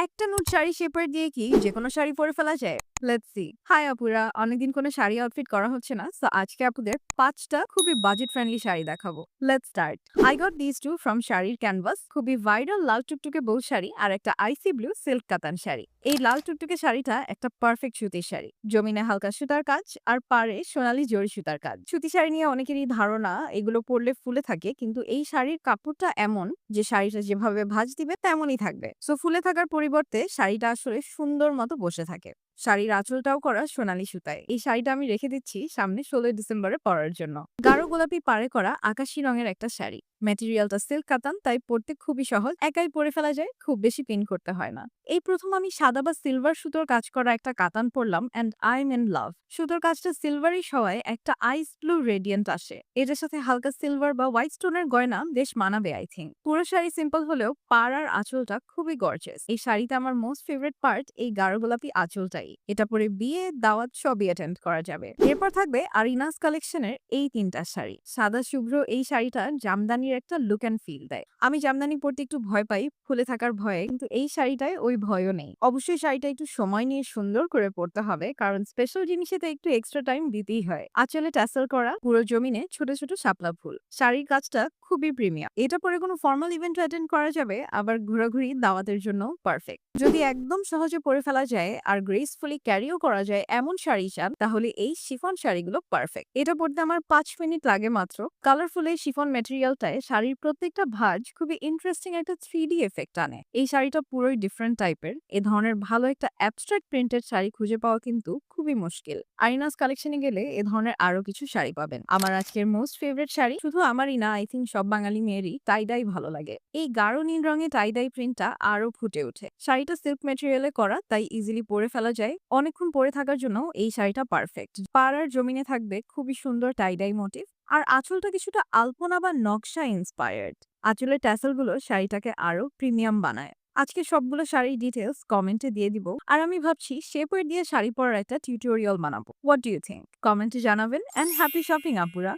একটা নুট শাড়ি শেপার দিয়ে কি যেকোনো শাড়ি পরে ফেলা যায়? Let's see. হাই আপুরা, অনেকদিন কোনো শাড়ি আউটফিট করা হচ্ছে না। সো আজকে আপুদের ৫টা খুবই বাজেট ফ্রেন্ডলি শাড়ি দেখাবো। Let's start. I got this two from শাড়ির ক্যানভাস। খুবই ভাইরাল লাল টুকটুকে বউ শাড়ি আর একটা আইসি ব্লু সিল্ক কাতান শাড়ি। এই লাল টুকটুকে শাড়িটা একটা পারফেক্ট সুতির শাড়ি। জমিনে হালকা সুতার কাজ আর পাড়ে সোনালী জরি সুতার কাজ। সুতি শাড়ি নিয়ে অনেকেরই ধারণা এগুলো পরলে ফুলে থাকে, কিন্তু এই শাড়ির কাপড়টা এমন যে শাড়িটা যেভাবে ভাঁজ দিবে তেমনই থাকবে। সো ফুলে থাকার পরিবর্তে শাড়িটা আসলে সুন্দর মতো বসে থাকে। শাড়ির আঁচলটাও করা সোনালী সুতায়। এই শাড়িটা আমি রেখে দিচ্ছি সামনে ১৬ ডিসেম্বরে পরার জন্য। গাঢ় গোলাপি পাড়ে করা আকাশি রঙের একটা শাড়ি। ম্যাটেরিয়ালটা সিল্ক কাতান, তাই পরতে খুবই সহজ, একাই পরে ফেলা যায়, খুব বেশি পিন করতে হয় না। এই প্রথম আমি সাদা বা সিলভার সুতোর কাজ করা একটা কাতান পরলাম and I am in love. সুতোর কাজটা সিলভারিশ হওয়ায় একটা আইস ব্লু রেডিয়েন্ট আসে। এটার সাথে হালকা সিলভার বা হোয়াইট স্টোনের গয়না বেশ মানাবে আই থিঙ্ক। পুরো শাড়ি সিম্পল হলেও পাড় আর আঁচলটা খুবই গর্জিয়াস। এই শাড়িতে আমার মোস্ট ফেভারিট পার্ট এই গাঢ় গোলাপি আঁচলটাই। এটা পরে বিয়ে, দাওয়াত সবই অ্যাটেন্ড করা যাবে। এরপর থাকবে আরিনাস কালেকশনের এই ৩টা শাড়ি। সাদা শুভ্র এই শাড়িটা জামদানির একটা লুক অ্যান্ড ফিল দেয়। আমি জামদানি পরতে একটু ভয় পাই, খুলে থাকার ভয়ে, কিন্তু এই শাড়িটায় ওই ভয়ও নেই। অবশ্যই শাড়িটা একটু সময় নিয়ে সুন্দর করে পরতে হবে, কারণ স্পেশাল জিনিসেতে একটু এক্সট্রা টাইম দিতেই হয়। আঁচলে ট্যাসেল করা, পুরো জমিনে ছোট ছোট শাপলা ফুল। শাড়ির কাজটা খুবই প্রিমিয়াম। এটা পরে কোনো ফর্মাল ইভেন্ট অ্যাটেন্ড করা যাবে, আবার ঘোরাঘুরি দাওয়াতের জন্য পারফেক্ট। যদি একদম সহজে পরে ফেলা যায় আর গ্রেসফুলি ক্যারিও করা যায় এমন শাড়ি চান, তাহলে এই শিফন শাড়িগুলো পারফেক্ট। এটা পরতে আমার ৫ মিনিট লাগে মাত্র। কালারফুল এই শিফন ম্যাটেরিয়ালটায় শাড়ির প্রত্যেকটা ভাঁজ খুবই ইন্টারেস্টিং একটা 3D এফেক্ট আনে। এই শাড়িটা পুরোই ডিফারেন্ট টাইপের। এ ধরনের ভালো একটা অ্যাবস্ট্রাক্ট প্রিন্টেড শাড়ি খুঁজে পাওয়া কিন্তু খুবই মুশকিল। আরিনাস কালেকশনে গেলে এ ধরনের আরো কিছু শাড়ি পাবেন। আমার আজকের মোস্ট ফেভারিট শাড়ি, শুধু আমারই না, আই থিঙ্ক সব বাঙালি মেয়েরই টাই ডাই ভালো লাগে। এই গাঢ় নীল রঙে টাই ডাই প্রিন্টটা আরো ফুটে ওঠে। শাড়িটা সিল্ক ম্যাটেরিয়ালে করা, তাই ইজিলি পরে ফেলা যায়। অনেকক্ষণ পরে থাকার জন্য এই শাড়িটা পারফেক্ট। পাড় আর জমিনে থাকবে খুবই সুন্দর টাই ডাই মোটিভ। আর আঁচলটা কিছুটা আলপনা বা নকশা ইন্সপায়ার্ড। আঁচলের ট্যাসেলগুলো শাড়িটাকে আরো প্রিমিয়াম বানায়। আজকে সবগুলো শাড়ির ডিটেলস কমেন্টে দিয়ে দিব। আর আমি ভাবছি শেপওয়্যার দিয়ে শাড়ি পরার একটা টিউটোরিয়াল বানাবো। What do you think? কমেন্টে জানাবেন। এন্ড হ্যাপি শপিং আপুরা।